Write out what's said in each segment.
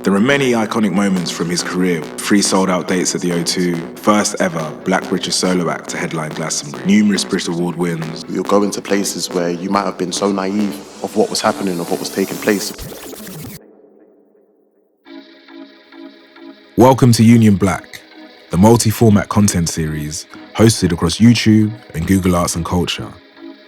There are many iconic moments from his career. 3 sold-out dates at the O2, first ever Black British solo act to headline Glastonbury, numerous Brit Award wins. You'll go into places where you might have been so naive of what was happening, of what was taking place. Welcome to Union Black, the multi-format content series hosted across YouTube and Google Arts and Culture.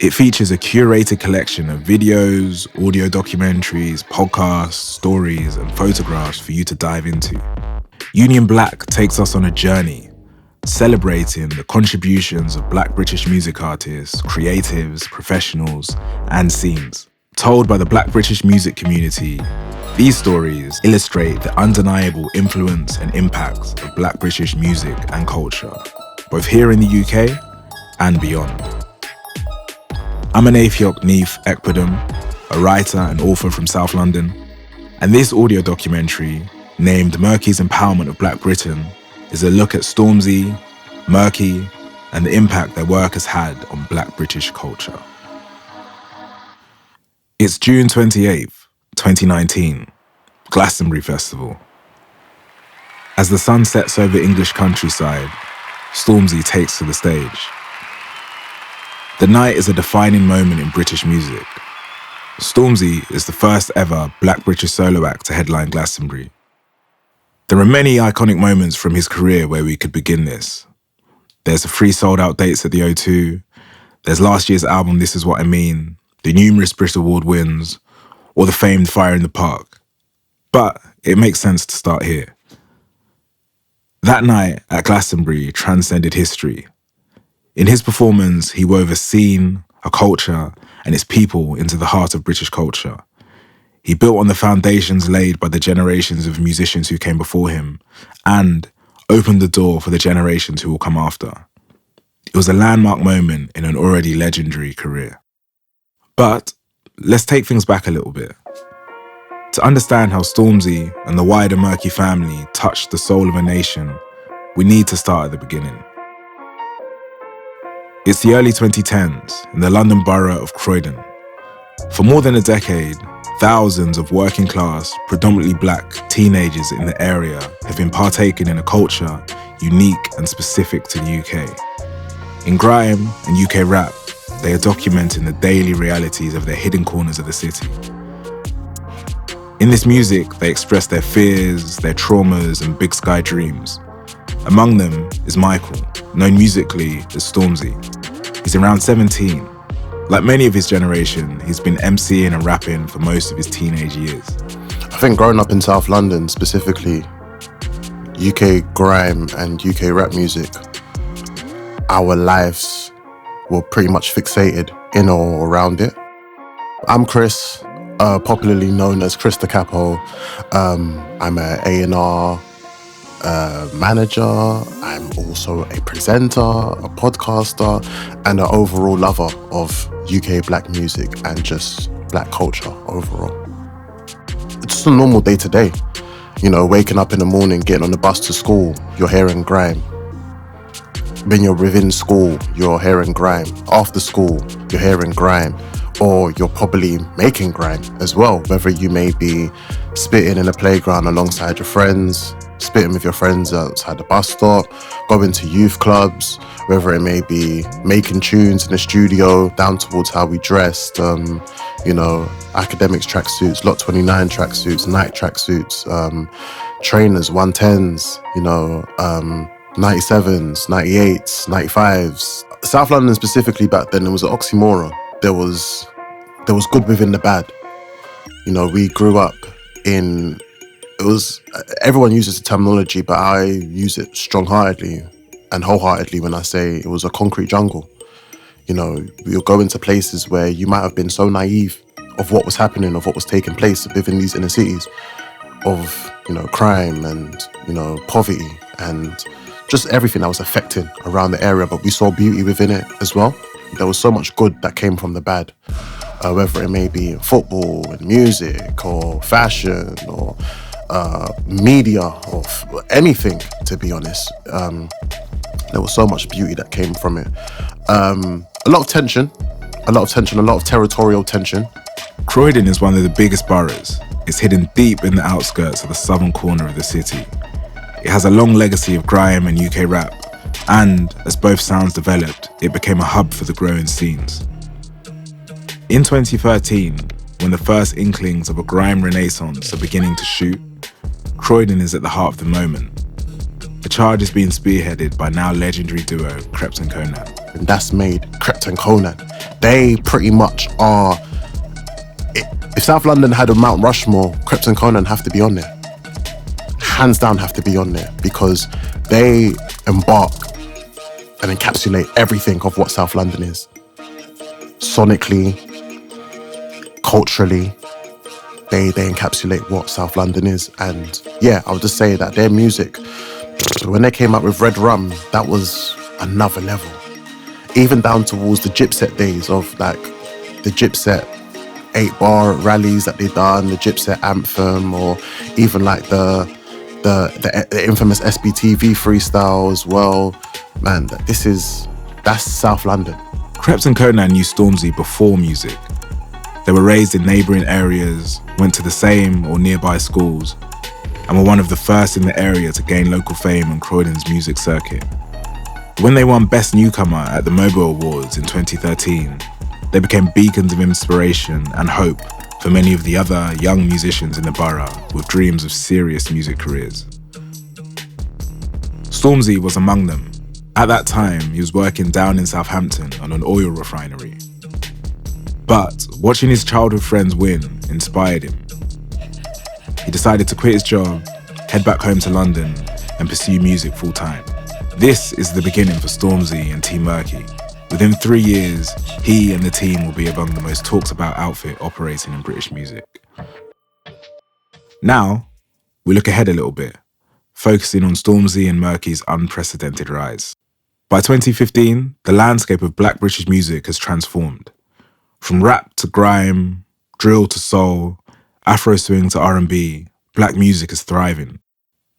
It features a curated collection of videos, audio documentaries, podcasts, stories, and photographs for you to dive into. Union Black takes us on a journey, celebrating the contributions of Black British music artists, creatives, professionals, and scenes. Told by the Black British music community, these stories illustrate the undeniable influence and impact of Black British music and culture, both here in the UK and beyond. I'm Aniefiok Ekpoudom, a writer and author from South London, and this audio documentary, named Merky's Empowerment of Black Britain, is a look at Stormzy, Merky, and the impact their work has had on Black British culture. It's June 28th, 2019, Glastonbury Festival. As the sun sets over English countryside, Stormzy takes to the stage. The night is a defining moment in British music. Stormzy is the first ever Black British solo act to headline Glastonbury. There are many iconic moments from his career where we could begin this. There's the 3 sold-out dates at the O2, there's last year's album This Is What I Mean, the numerous Brit Award wins, or the famed Fire in the Park. But it makes sense to start here. That night at Glastonbury transcended history. In his performance, he wove a scene, a culture, and its people into the heart of British culture. He built on the foundations laid by the generations of musicians who came before him and opened the door for the generations who will come after. It was a landmark moment in an already legendary career. But let's take things back a little bit. To understand how Stormzy and the wider Merky family touched the soul of a nation, we need to start at the beginning. It's the early 2010s in the London borough of Croydon. For more than a decade, thousands of working class, predominantly black teenagers in the area have been partaking in a culture unique and specific to the UK. In grime and UK rap, they are documenting the daily realities of their hidden corners of the city. In this music, they express their fears, their traumas, and big sky dreams. Among them is Michael, known musically as Stormzy. He's around 17. Like many of his generation, he's been MCing and rapping for most of his teenage years. I think growing up in South London, specifically UK grime and UK rap music, our lives were pretty much fixated in or around it. I'm Chris, popularly known as Chris the Capo. I'm an A&R manager. I'm also a presenter, a podcaster, and an overall lover of UK black music and just black culture overall. It's just a normal day to day. You know, waking up in the morning, getting on the bus to school, you're hearing grime. When you're within school, you're hearing grime. After school, you're hearing grime. Or you're probably making grime as well, whether you may be spitting in a playground alongside your friends, spitting with your friends outside the bus stop, going to youth clubs, whether it may be making tunes in the studio, down towards how we dressed, academics tracksuits, Lot 29 tracksuits, night tracksuits, trainers, 110s, 97s, 98s, 95s. South London specifically back then, it was an oxymoron. There was good within the bad. We grew up in, everyone uses the terminology, but I use it strong-heartedly and wholeheartedly when I say it was a concrete jungle. You'll go into places where you might have been so naive of what was happening, of what was taking place within these inner cities, of, crime and, poverty and just everything that was affecting around the area, but we saw beauty within it as well. There was so much good that came from the bad, whether it may be in football, in music, or fashion, or media, or anything, to be honest. There was so much beauty that came from it. A lot of tension, a lot of territorial tension. Croydon is one of the biggest boroughs, is hidden deep in the outskirts of the southern corner of the city. It has a long legacy of grime and UK rap, and as both sounds developed, it became a hub for the growing scenes. In 2013, when the first inklings of a grime renaissance are beginning to shoot, Croydon is at the heart of the moment. The charge is being spearheaded by now legendary duo Krept and Conan. And that's made Krept and Conan. They pretty much are... If South London had a Mount Rushmore, Krept and Conan have to be on there. Hands down have to be on there, because they embark and encapsulate everything of what South London is. Sonically, culturally, they encapsulate what South London is. And yeah, I would just say that their music, when they came out with Red Rum, that was another level. Even down towards the Gypset days of like the Gypset 8-bar rallies that they done, the Gypset anthem, or even like the infamous SBTV freestyle as well. Man, that's South London. Krept and Conan knew Stormzy before music. They were raised in neighbouring areas, went to the same or nearby schools, and were one of the first in the area to gain local fame on Croydon's music circuit. When they won Best Newcomer at the Mobile Awards in 2013, they became beacons of inspiration and hope for many of the other young musicians in the borough with dreams of serious music careers. Stormzy was among them. At that time, he was working down in Southampton on an oil refinery. But watching his childhood friends win inspired him. He decided to quit his job, head back home to London, and pursue music full-time. This is the beginning for Stormzy and Team Merky. Within 3 years, he and the team will be among the most talked about outfit operating in British music. Now, we look ahead a little bit, focusing on Stormzy and Merky's unprecedented rise. By 2015, the landscape of Black British music has transformed. From rap to grime, drill to soul, Afro swing to R&B, Black music is thriving.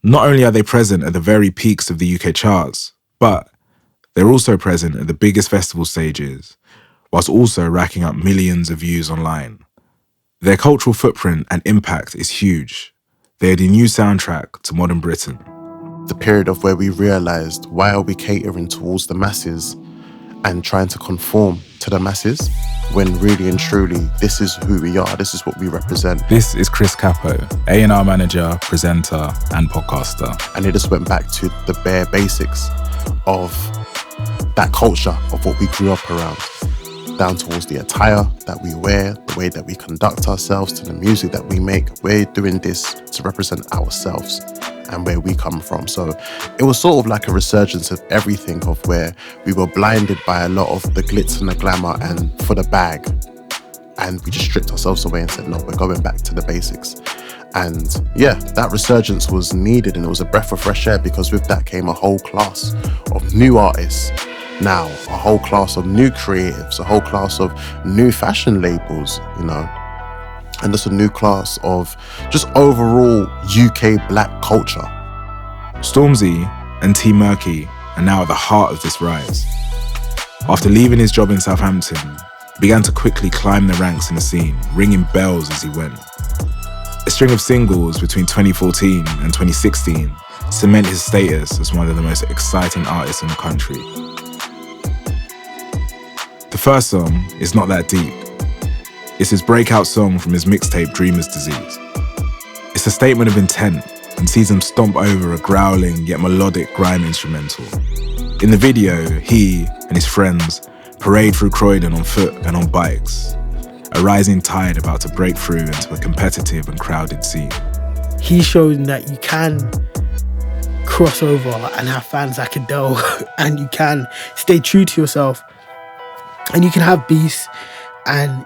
Not only are they present at the very peaks of the UK charts, but they're also present at the biggest festival stages, whilst also racking up millions of views online. Their cultural footprint and impact is huge. They are the new soundtrack to modern Britain. The period of where we realised, why are we catering towards the masses and trying to conform to the masses, when really and truly, this is who we are, this is what we represent. This is Chris Capo, A&R manager, presenter, and podcaster. And it just went back to the bare basics of that culture of what we grew up around, down towards the attire that we wear, the way that we conduct ourselves, to the music that we make. We're doing this to represent ourselves and where we come from. So it was sort of like a resurgence of everything, of where we were blinded by a lot of the glitz and the glamour and for the bag. And we just stripped ourselves away and said, no, we're going back to the basics. And yeah, that resurgence was needed, and it was a breath of fresh air, because with that came a whole class of new artists. Now, a whole class of new creatives, a whole class of new fashion labels, and just a new class of just overall UK Black culture. Stormzy and Team Merky are now at the heart of this rise. After leaving his job in Southampton, he began to quickly climb the ranks in the scene, ringing bells as he went. A string of singles between 2014 and 2016 cement his status as one of the most exciting artists in the country. The first song is Not That Deep. It's his breakout song from his mixtape Dreamer's Disease. It's a statement of intent and sees him stomp over a growling yet melodic grime instrumental. In the video, he and his friends parade through Croydon on foot and on bikes, a rising tide about to break through into a competitive and crowded scene. He's shown that you can cross over and have fans like Adele, and you can stay true to yourself, and you can have beats, and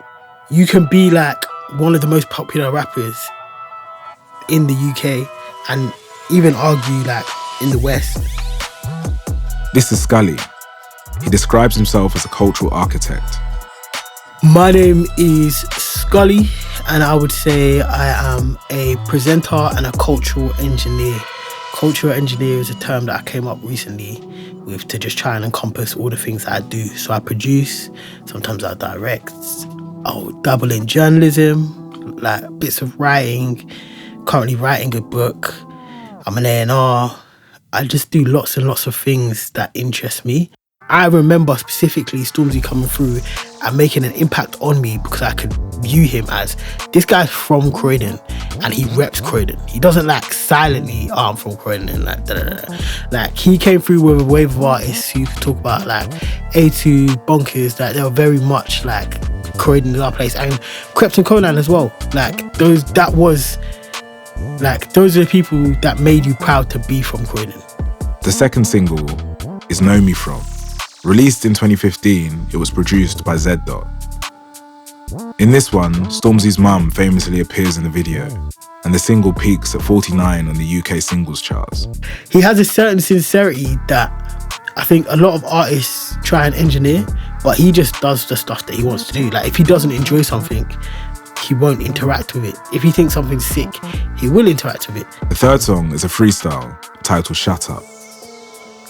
you can be like one of the most popular rappers in the UK, and even argue like in the West. This is Scully. He describes himself as a cultural architect. My name is Scully, and I would say I am a presenter and a cultural engineer. Cultural engineer is a term that I came up recently with to just try and encompass all the things that I do. So I produce, sometimes I direct, I'll dabble in journalism, like bits of writing. Currently writing a book. I'm an A&R. I just do lots and lots of things that interest me. I remember specifically Stormzy coming through and making an impact on me because I could view him as this guy's from Croydon and he reps Croydon. He doesn't like silently, I'm from Croydon and like da da da. Like he came through with a wave of artists who could talk about like A2, Bonkers, that they were very much like Croydon is our place, and Krept and Conan as well. Like those are the people that made you proud to be from Croydon. The second single is Know Me From. Released in 2015, it was produced by Z Dot. In this one, Stormzy's mum famously appears in the video, and the single peaks at 49 on the UK singles charts. He has a certain sincerity that I think a lot of artists try and engineer, but he just does the stuff that he wants to do. Like if he doesn't enjoy something, he won't interact with it. If he thinks something's sick, he will interact with it. The third song is a freestyle titled Shut Up.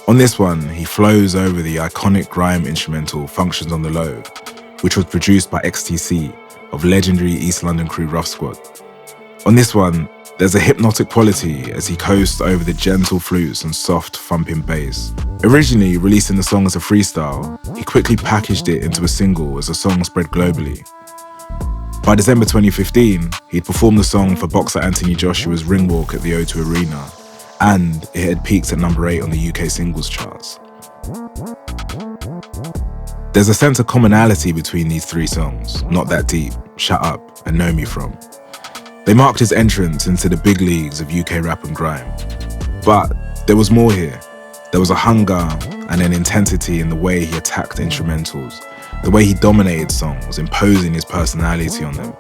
On this one, he flows over the iconic grime instrumental Functions on the Low, which was produced by XTC of legendary East London crew Rough Squad. On this one, there's a hypnotic quality as he coasts over the gentle flutes and soft thumping bass. Originally releasing the song as a freestyle, he quickly packaged it into a single as the song spread globally. By December 2015, he'd performed the song for boxer Anthony Joshua's ring walk at the O2 Arena, and it had peaked at number 8 on the UK singles charts. There's a sense of commonality between these three songs, Not That Deep, Shut Up, and Know Me From. They marked his entrance into the big leagues of UK rap and grime. But there was more here. There was a hunger and an intensity in the way he attacked instrumentals, the way he dominated songs, imposing his personality on them.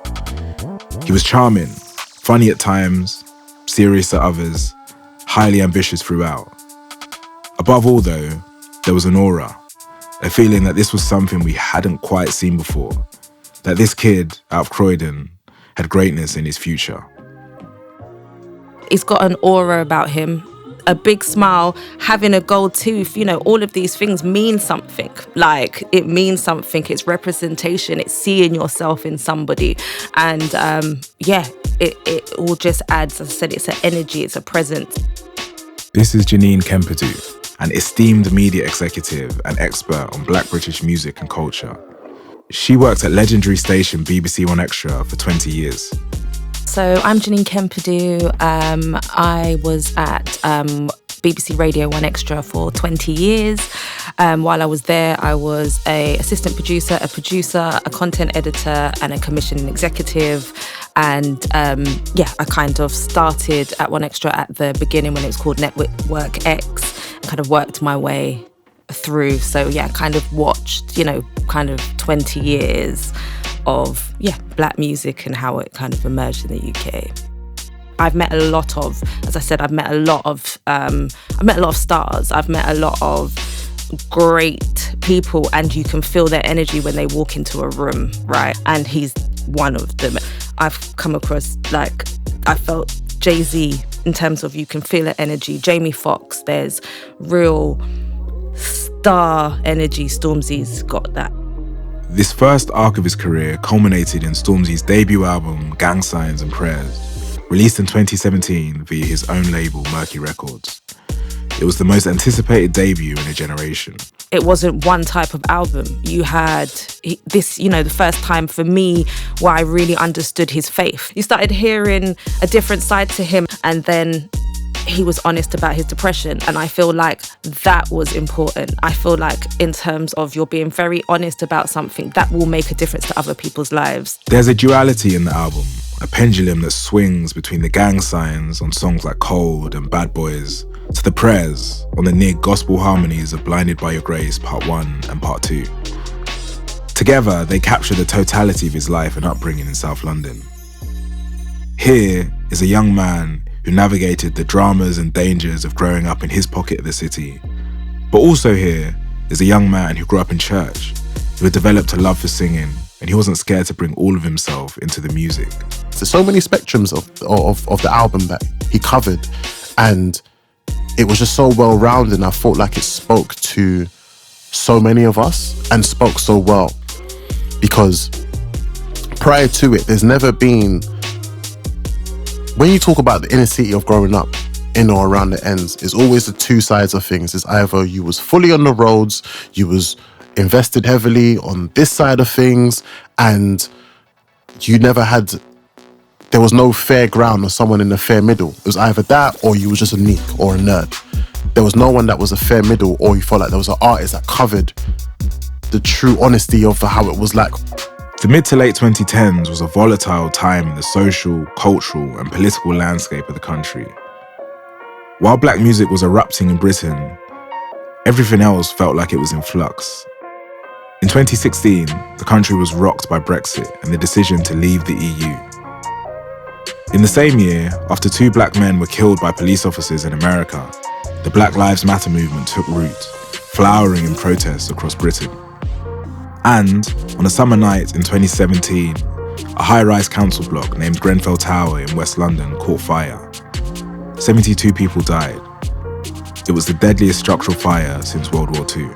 He was charming, funny at times, serious at others, highly ambitious throughout. Above all though, there was an aura, a feeling that this was something we hadn't quite seen before, that this kid out of Croydon had greatness in his future. He's got an aura about him, a big smile, having a gold tooth, all of these things mean something. Like, it means something, it's representation, it's seeing yourself in somebody. And it all just adds, as I said, it's an energy, it's a presence. This is Janine Kempadu, an esteemed media executive and expert on Black British music and culture. She worked at legendary station BBC One Extra for 20 years. So I'm Janine Kempadu. I was at BBC Radio 1 Extra for 20 years. While I was there, I was an assistant producer, a content editor, and a commissioning executive. And I kind of started at 1 Extra at the beginning when it was called Network X, and kind of worked my way through. So kind of watched, 20 years of black music and how it kind of emerged in the UK. I've met a lot of stars. I've met a lot of great people, and you can feel their energy when they walk into a room, right? And he's one of them. I've come across, I felt Jay-Z in terms of you can feel the energy. Jamie Foxx, there's real star energy. Stormzy's got that. This first arc of his career culminated in Stormzy's debut album, Gang Signs and Prayers, released in 2017 via his own label, Merky Records. It was the most anticipated debut in a generation. It wasn't one type of album. You had this, the first time for me where I really understood his faith. You started hearing a different side to him, and then he was honest about his depression, and I feel like that was important. I feel like in terms of you're being very honest about something, that will make a difference to other people's lives. There's a duality in the album, a pendulum that swings between the gang signs on songs like Cold and Bad Boys to the prayers on the near gospel harmonies of Blinded by Your Grace Part 1 and Part 2. Together, they capture the totality of his life and upbringing in South London. Here is a young man who navigated the dramas and dangers of growing up in his pocket of the city. But also here is a young man who grew up in church, who had developed a love for singing, and he wasn't scared to bring all of himself into the music. There's so many spectrums of the album that he covered, and it was just so well-rounded, and I felt like it spoke to so many of us and spoke so well. Because prior to it, there's never been when you talk about the inner city of growing up in or around the ends, it's always the two sides of things. It's either you was fully on the roads, you was invested heavily on this side of things, and you never had, there was no fair ground or someone in the fair middle. It was either that or you was just a neek or a nerd. There was no one that was a fair middle, or you felt like there was an artist that covered the true honesty of how it was like. The mid to late 2010s was a volatile time in the social, cultural and political landscape of the country. While black music was erupting in Britain, everything else felt like it was in flux. In 2016, the country was rocked by Brexit and the decision to leave the EU. In the same year, after 2 black men were killed by police officers in America, the Black Lives Matter movement took root, flowering in protests across Britain. And on a summer night in 2017, a high-rise council block named Grenfell Tower in West London caught fire. 72 people died. It was the deadliest structural fire since World War II.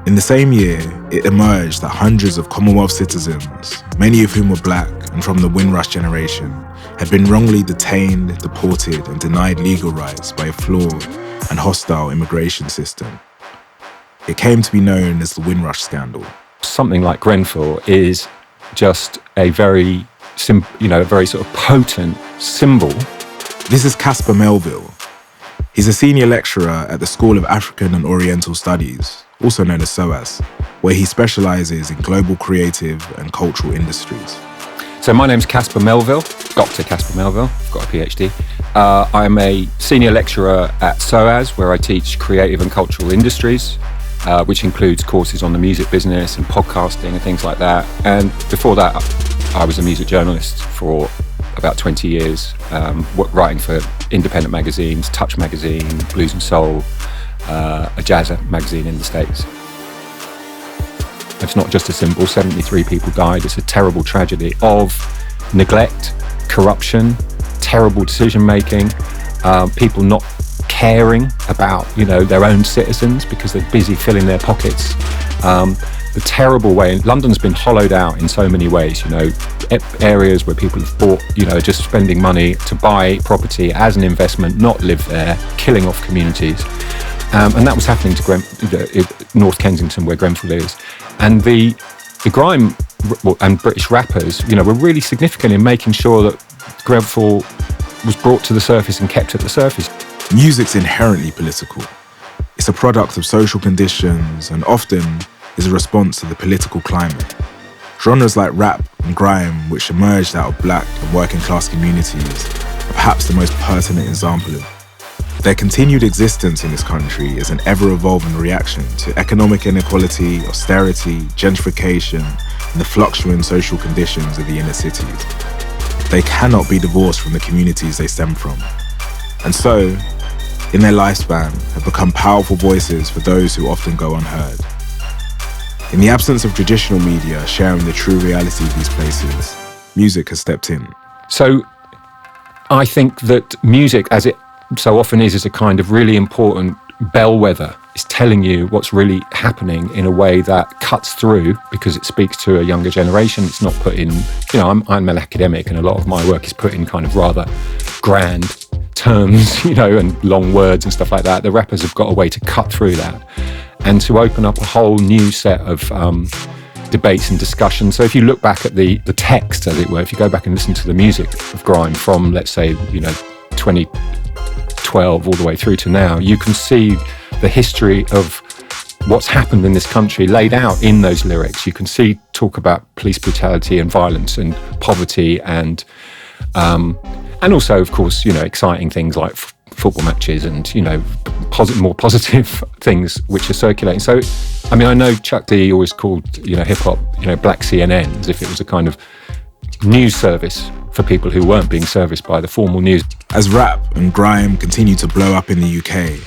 In the same year, it emerged that hundreds of Commonwealth citizens, many of whom were black and from the Windrush generation, had been wrongly detained, deported, and denied legal rights by a flawed and hostile immigration system. It came to be known as the Windrush scandal. Something like Grenfell is just a very sort of potent symbol. This is Casper Melville. He's a senior lecturer at the School of African and Oriental Studies, also known as SOAS, where he specialises in global creative and cultural industries. So my name's Casper Melville, Dr. Casper Melville, I've got a PhD. I'm a senior lecturer at SOAS, where I teach creative and cultural industries, which includes courses on the music business and podcasting and things like that. And before that, I was a music journalist for about 20 years, writing for independent magazines, Touch Magazine, Blues and Soul, a jazz magazine in the States. It's not just a symbol. 73 people died. It's a terrible tragedy of neglect, corruption, terrible decision making, people not caring about their own citizens because they're busy filling their pockets. The terrible way, London's been hollowed out in so many ways, areas where people have bought, just spending money to buy property as an investment, not live there, killing off communities. And that was happening to North Kensington, where Grenfell is. And the grime and British rappers, were really significant in making sure that Grenfell was brought to the surface and kept at the surface. Music's inherently political. It's a product of social conditions and often is a response to the political climate. Genres like rap and grime, which emerged out of black and working class communities, are perhaps the most pertinent example of their continued existence in this country is an ever-evolving reaction to economic inequality, austerity, gentrification, and the fluctuating social conditions of the inner cities. They cannot be divorced from the communities they stem from. And so, in their lifespan, have become powerful voices for those who often go unheard. In the absence of traditional media sharing the true reality of these places, music has stepped in. So, I think that music, as it so often is a kind of really important bellwether. It's telling you what's really happening in a way that cuts through because it speaks to a younger generation. It's not put in, I'm an academic and a lot of my work is put in kind of rather grand terms, and long words and stuff like that. The rappers have got a way to cut through that and to open up a whole new set of debates and discussions. So if you look back at the text, as it were, if you go back and listen to the music of grime from, let's say, 2012 all the way through to now, you can see the history of what's happened in this country laid out in those lyrics. You can see talk about police brutality and violence and poverty and also, of course, exciting things like football matches and, more positive things which are circulating. So, I know Chuck D always called, hip hop, black CNN, as if it was a kind of news service for people who weren't being serviced by the formal news. As rap and grime continue to blow up in the UK,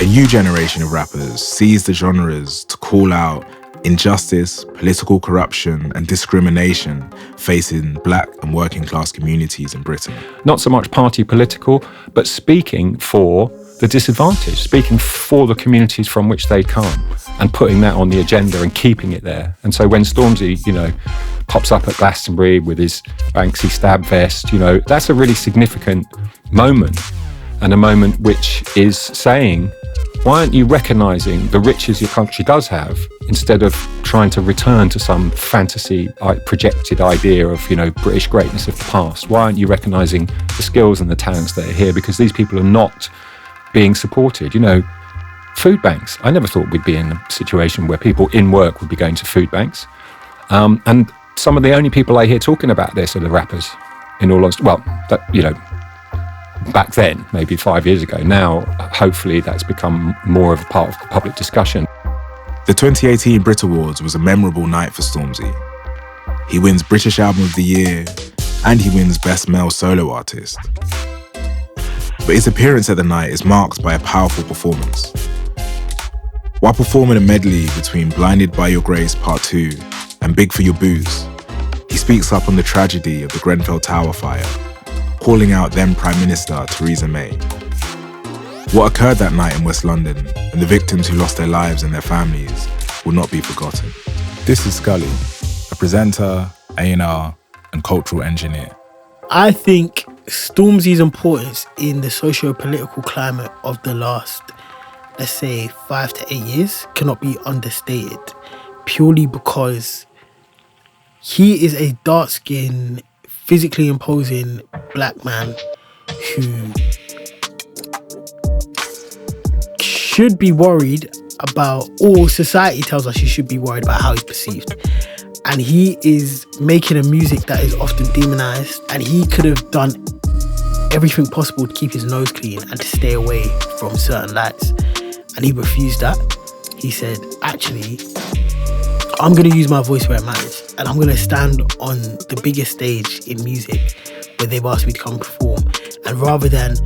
a new generation of rappers seized the genres to call out injustice, political corruption, and discrimination facing black and working class communities in Britain. Not so much party political, but speaking for the disadvantaged, speaking for the communities from which they come, and putting that on the agenda and keeping it there. And so when Stormzy, you know, pops up at Glastonbury with his Banksy stab vest, you know, that's a really significant moment, and a moment which is saying, why aren't you recognising the riches your country does have, instead of trying to return to some fantasy projected idea of, you know, British greatness of the past? Why aren't you recognising the skills and the talents that are here? Because these people are not being supported. You know, food banks. I never thought we'd be in a situation where people in work would be going to food banks. And some of the only people I hear talking about this are the rappers, in all honesty. Well, that, you know, back then, maybe 5 years ago. Now, hopefully that's become more of a part of the public discussion. The 2018 Brit Awards was a memorable night for Stormzy. He wins British Album of the Year and he wins Best Male Solo Artist. But his appearance at the night is marked by a powerful performance. While performing a medley between Blinded by Your Grace Part 2 and Big for Your Boots, he speaks up on the tragedy of the Grenfell Tower fire, calling out then Prime Minister Theresa May. What occurred that night in West London and the victims who lost their lives and their families will not be forgotten. This is Scully, a presenter, A&R, and cultural engineer. I think Stormzy's importance in the socio-political climate of the last, let's say, 5 to 8 years cannot be understated, purely because he is a dark-skinned, physically imposing black man who should be worried about, or society tells us he should be worried about how he's perceived. And he is making a music that is often demonized, and he could have done everything possible to keep his nose clean and to stay away from certain lights. And he refused that. He said, actually, I'm going to use my voice where it matters, and I'm going to stand on the biggest stage in music where they've asked me to come perform. And rather than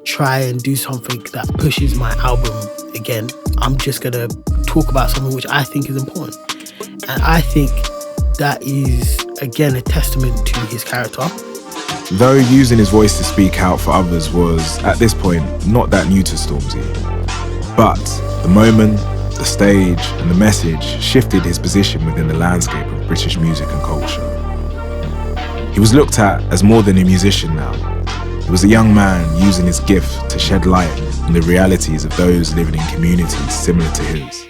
try and do something that pushes my album again, I'm just going to talk about something which I think is important. And I think that is, again, a testament to his character. Though using his voice to speak out for others was, at this point, not that new to Stormzy. But the moment, the stage, and the message shifted his position within the landscape of British music and culture. He was looked at as more than a musician now. He was a young man using his gift to shed light on the realities of those living in communities similar to his.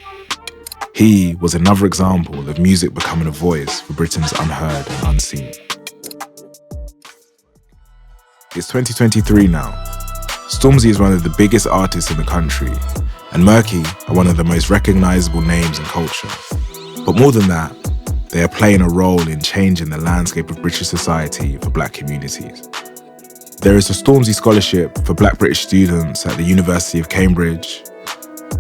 He was another example of music becoming a voice for Britain's unheard and unseen. It's 2023 now. Stormzy is one of the biggest artists in the country, and Merky are one of the most recognisable names in culture. But more than that, they are playing a role in changing the landscape of British society for black communities. There is a Stormzy Scholarship for black British students at the University of Cambridge.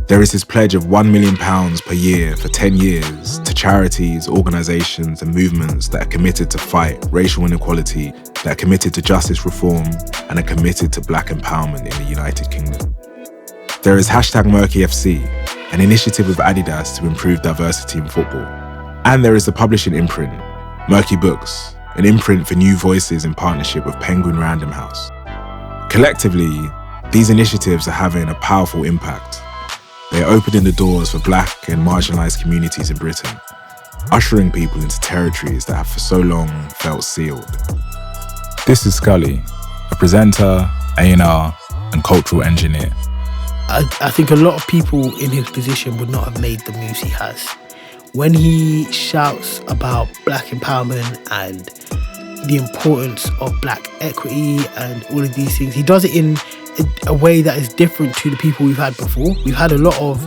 There is his pledge of £1 million per year for 10 years to charities, organisations and movements that are committed to fight racial inequality, that are committed to justice reform and are committed to black empowerment in the United Kingdom. There is #MerkyFC, an initiative of Adidas to improve diversity in football. And there is the publishing imprint, Merky Books, an imprint for new voices in partnership with Penguin Random House. Collectively, these initiatives are having a powerful impact. They are opening the doors for black and marginalised communities in Britain, ushering people into territories that have for so long felt sealed. This is Scully, a presenter, A&R, and cultural engineer. I think a lot of people in his position would not have made the moves he has. When he shouts about black empowerment and the importance of black equity and all of these things, he does it in a way that is different to the people we've had before. We've had a lot of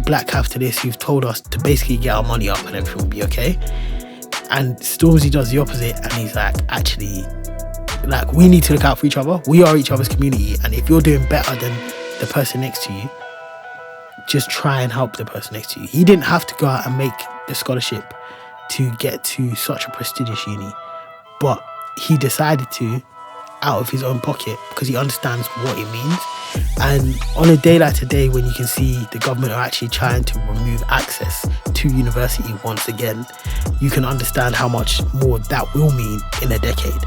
black capitalists who've told us to basically get our money up and everything will be okay. And Stormzy does the opposite, and he's like, actually, like, we need to look out for each other. We are each other's community, and if you're doing better than the person next to you, just try and help the person next to you. He didn't have to go out and make the scholarship to get to such a prestigious uni, but he decided to out of his own pocket because he understands what it means. And on a day like today, when you can see the government are actually trying to remove access to university once again, you can understand how much more that will mean in a decade.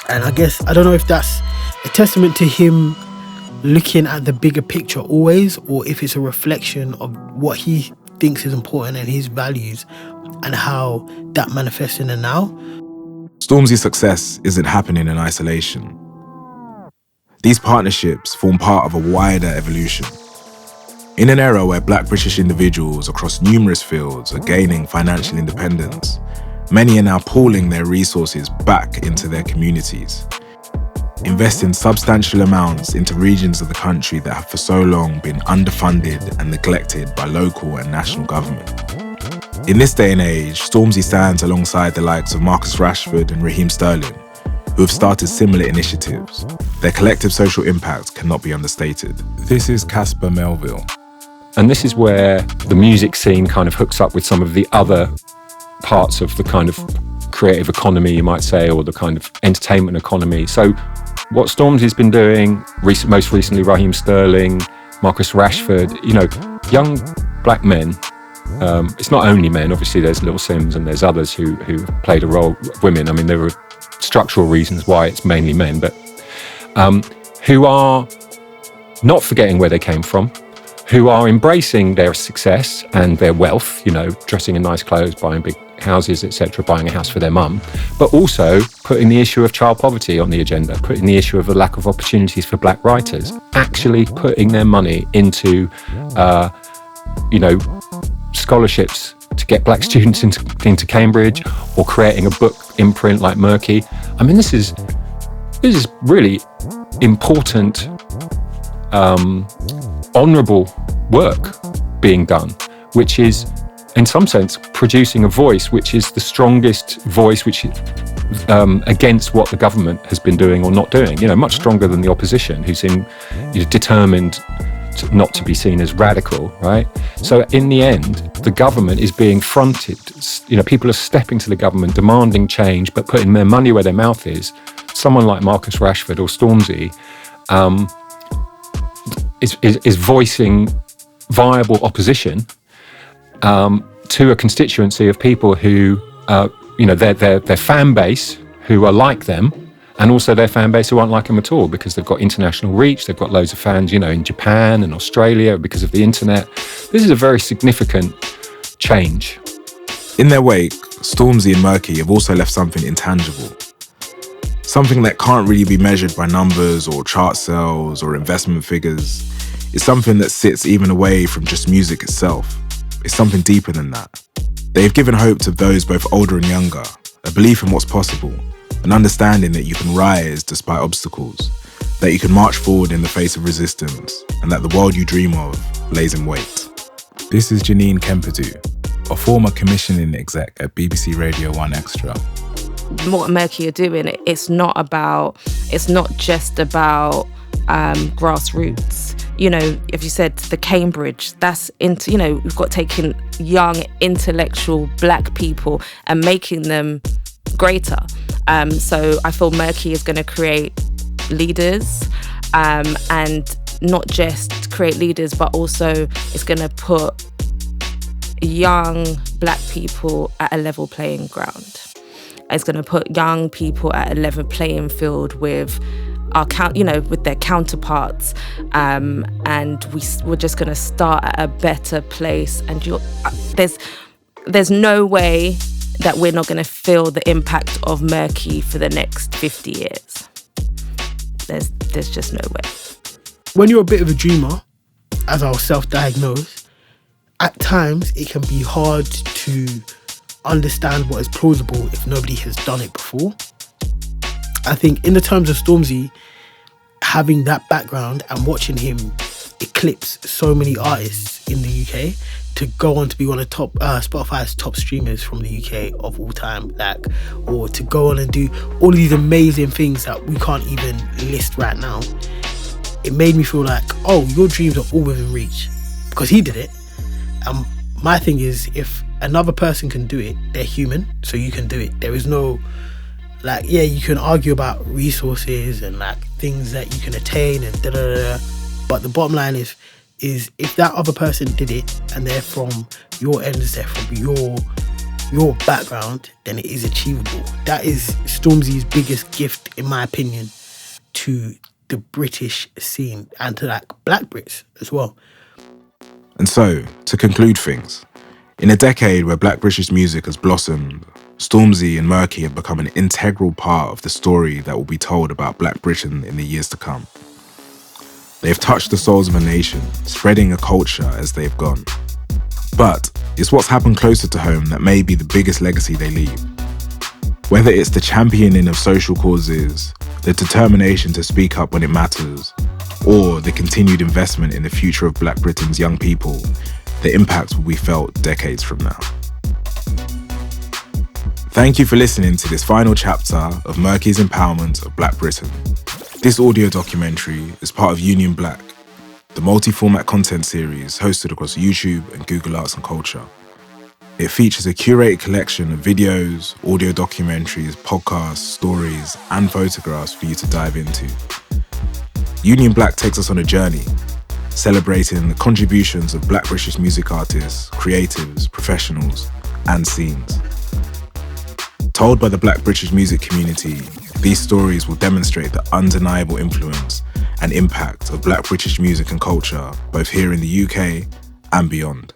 And I guess, I don't know if that's a testament to him looking at the bigger picture always, or if it's a reflection of what he thinks is important and his values and how that manifests in the now. Stormzy's success isn't happening in isolation. These partnerships form part of a wider evolution. In an era where Black British individuals across numerous fields are gaining financial independence, many are now pooling their resources back into their communities, investing substantial amounts into regions of the country that have for so long been underfunded and neglected by local and national government. In this day and age, Stormzy stands alongside the likes of Marcus Rashford and Raheem Sterling, who have started similar initiatives. Their collective social impact cannot be understated. This is Casper Melville. And this is where the music scene kind of hooks up with some of the other parts of the kind of creative economy, you might say, or the kind of entertainment economy. So what Stormzy's been doing, most recently Raheem Sterling, Marcus Rashford, young black men. It's not only men, obviously there's Lil Sims and there's others who played a role, women. I mean, there are structural reasons why it's mainly men, but who are not forgetting where they came from, who are embracing their success and their wealth, dressing in nice clothes, buying big houses, etc., buying a house for their mum, but also putting the issue of child poverty on the agenda, putting the issue of the lack of opportunities for black writers, actually putting their money into, scholarships to get black students into Cambridge, or creating a book imprint like Merky. I mean, this is really important, honourable work being done, which is, in some sense, producing a voice which is the strongest voice against what the government has been doing or not doing, much stronger than the opposition, who seem determined not to be seen as radical, right? So in the end, the government is being fronted. People are stepping to the government, demanding change, but putting their money where their mouth is. Someone like Marcus Rashford or Stormzy is voicing viable opposition to a constituency of people who, their fan base who are like them, and also their fan base who aren't like them at all, because they've got international reach, they've got loads of fans, in Japan and Australia because of the internet. This is a very significant change. In their wake, Stormzy and Merky have also left something intangible. Something that can't really be measured by numbers or chart sales or investment figures. It's something that sits even away from just music itself. It's something deeper than that. They've given hope to those both older and younger, a belief in what's possible, an understanding that you can rise despite obstacles, that you can march forward in the face of resistance, and that the world you dream of lays in wait. This is Janine Kempedu, a former commissioning exec at BBC Radio 1 Extra. What Merky are doing, it's not just about grassroots. If you said the Cambridge, that's into, we've got taking young, intellectual black people and making them greater. So I feel Merky is going to create leaders, and not just create leaders, but also it's going to put young black people at a level playing ground. It's going to put young people at a level playing field with with their counterparts, and we're just going to start at a better place. And there's no way that we're not going to feel the impact of Merky for the next 50 years. There's just no way. When you're a bit of a dreamer, as I'll self-diagnose, at times it can be hard to understand what is plausible if nobody has done it before. I think in the terms of Stormzy, having that background and watching him eclipse so many artists in the UK to go on to be one of Spotify's top streamers from the UK of all time, or to go on and do all of these amazing things that we can't even list right now, it made me feel like, oh, your dreams are all within reach, because he did it. And my thing is, if another person can do it, they're human, so you can do it. There is no, you can argue about resources and things that you can attain and da-da-da-da, but the bottom line is if that other person did it and they're from your ends, they're from your background, then it is achievable. That is Stormzy's biggest gift, in my opinion, to the British scene and to like black Brits as well. And so, to conclude things, in a decade where black British music has blossomed, Stormzy and Merky have become an integral part of the story that will be told about Black Britain in the years to come. They have touched the souls of a nation, spreading a culture as they've gone. But it's what's happened closer to home that may be the biggest legacy they leave. Whether it's the championing of social causes, the determination to speak up when it matters, or the continued investment in the future of Black Britain's young people, the impact will be felt decades from now. Thank you for listening to this final chapter of Merky's empowerment of Black Britain. This audio documentary is part of Union Black, the multi-format content series hosted across YouTube and Google Arts and Culture. It features a curated collection of videos, audio documentaries, podcasts, stories, and photographs for you to dive into. Union Black takes us on a journey, celebrating the contributions of Black British music artists, creatives, professionals, and scenes. Told by the Black British music community, these stories will demonstrate the undeniable influence and impact of Black British music and culture, both here in the UK and beyond.